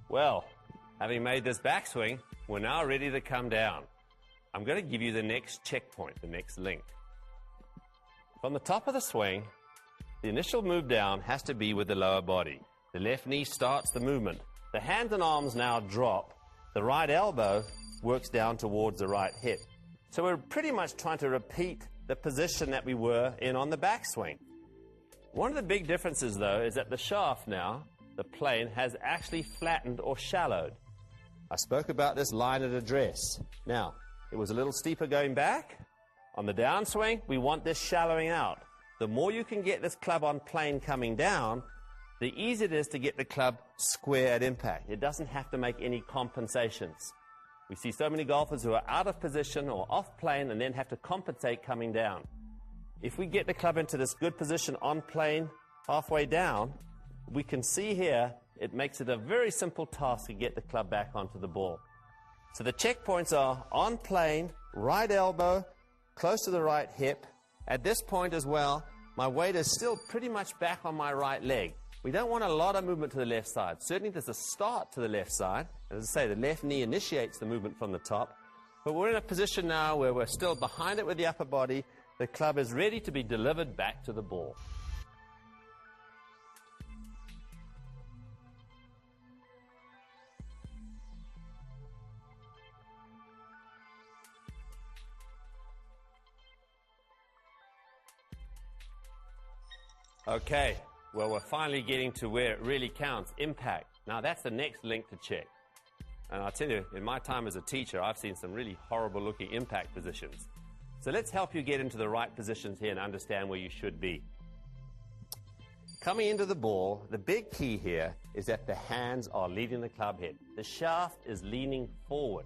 Well, having made this backswing, we're now ready to come down. I'm going to give you the next checkpoint, the next link. From the top of the swing, the initial move down has to be with the lower body. The left knee starts the movement. The hands and arms now drop. The right elbow works down towards the right hip. So we're pretty much trying to repeat the position that we were in on the backswing. One of the big differences, though, is that the shaft now, the plane, has actually flattened or shallowed. I spoke about this line at address. Now, it was a little steeper going back. On the downswing, we want this shallowing out. The more you can get this club on plane coming down, the easier it is to get the club square at impact. It doesn't have to make any compensations. We see so many golfers who are out of position or off plane and then have to compensate coming down. If we get the club into this good position on plane halfway down, we can see here it makes it a very simple task to get the club back onto the ball. So the checkpoints are on plane, right elbow, close to the right hip. At this point as well, my weight is still pretty much back on my right leg. We don't want a lot of movement to the left side. Certainly there's a start to the left side. As I say, the left knee initiates the movement from the top. But we're in a position now where we're still behind it with the upper body. The club is ready to be delivered back to the ball. Okay, well, we're finally getting to where it really counts, impact. Now, that's the next link to check. And I'll tell you, in my time as a teacher, I've seen some really horrible-looking impact positions. So let's help you get into the right positions here and understand where you should be. Coming into the ball, the big key here is that the hands are leading the club head. The shaft is leaning forward.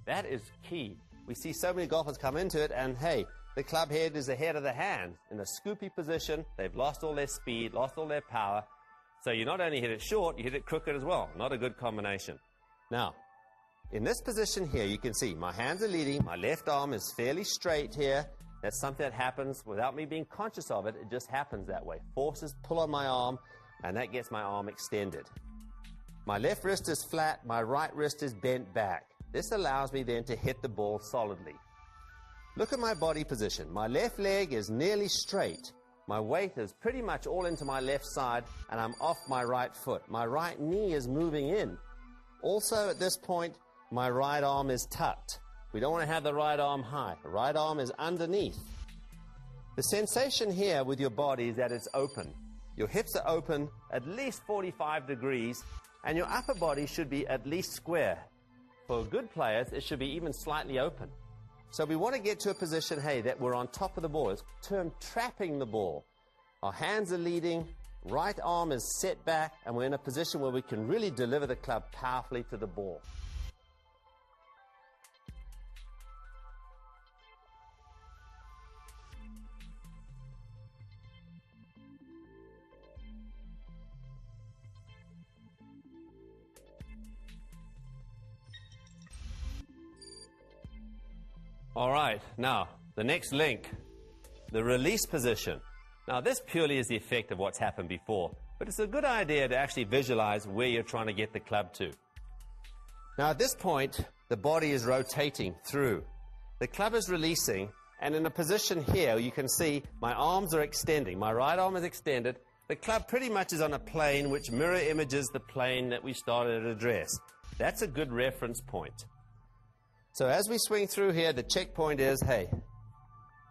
That is key. We see so many golfers come into it and, hey, the club head is ahead of the hand in a scoopy position. They've lost all their speed, lost all their power. So you not only hit it short, you hit it crooked as well. Not a good combination. Now, in this position here, you can see my hands are leading. My left arm is fairly straight here. That's something that happens without me being conscious of it. It just happens that way. Forces pull on my arm, and that gets my arm extended. My left wrist is flat. My right wrist is bent back. This allows me then to hit the ball solidly. Look at my body position. My left leg is nearly straight. My weight is pretty much all into my left side, and I'm off my right foot. My right knee is moving in. Also, at this point, my right arm is tucked. We don't want to have the right arm high. The right arm is underneath. The sensation here with your body is that it's open. Your hips are open at least 45 degrees, and your upper body should be at least square. For good players, it should be even slightly open. So we want to get to a position, hey, that we're on top of the ball. It's termed trapping the ball. Our hands are leading, right arm is set back, and we're in a position where we can really deliver the club powerfully to the ball. All right, now, the next link, the release position. Now, this purely is the effect of what's happened before, but it's a good idea to actually visualize where you're trying to get the club to. Now, at this point, the body is rotating through. The club is releasing, and in a position here, you can see my arms are extending. My right arm is extended. The club pretty much is on a plane which mirror images the plane that we started at address. That's a good reference point. So as we swing through here, the checkpoint is, hey,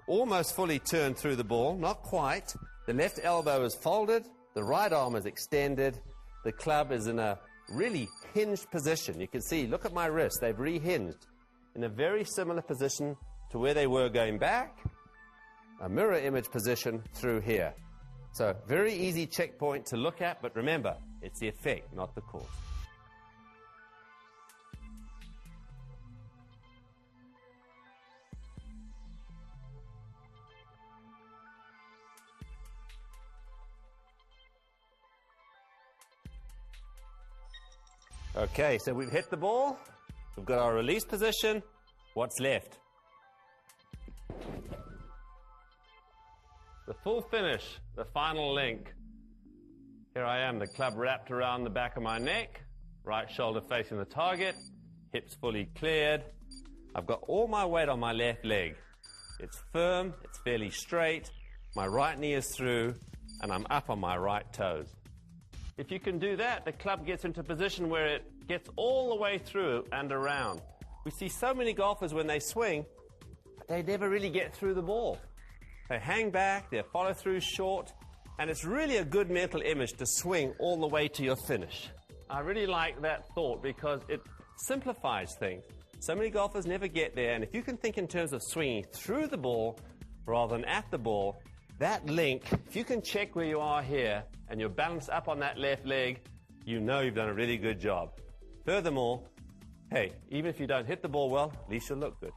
almost fully turned through the ball, not quite. The left elbow is folded, the right arm is extended, the club is in a really hinged position. You can see, look at my wrists, they've re-hinged in a very similar position to where they were going back, a mirror image position through here. So very easy checkpoint to look at, but remember, it's the effect, not the cause. Okay, so we've hit the ball, we've got our release position. What's left? The full finish, the final link. Here I am, the club wrapped around the back of my neck, Right shoulder facing the target, hips fully cleared. I've got all my weight on my left leg. It's firm, it's fairly straight, my right knee is through, and I'm up on my right toes. If you can do that, the club gets into a position where it gets all the way through and around. We see so many golfers when they swing, they never really get through the ball. They hang back, their follow-through short, and it's really a good mental image to swing all the way to your finish. I really like that thought because it simplifies things. So many golfers never get there, and if you can think in terms of swinging through the ball rather than at the ball, that link, if you can check where you are here and you're balanced up on that left leg, you know you've done a really good job. Furthermore, hey, even if you don't hit the ball well, at least you'll look good.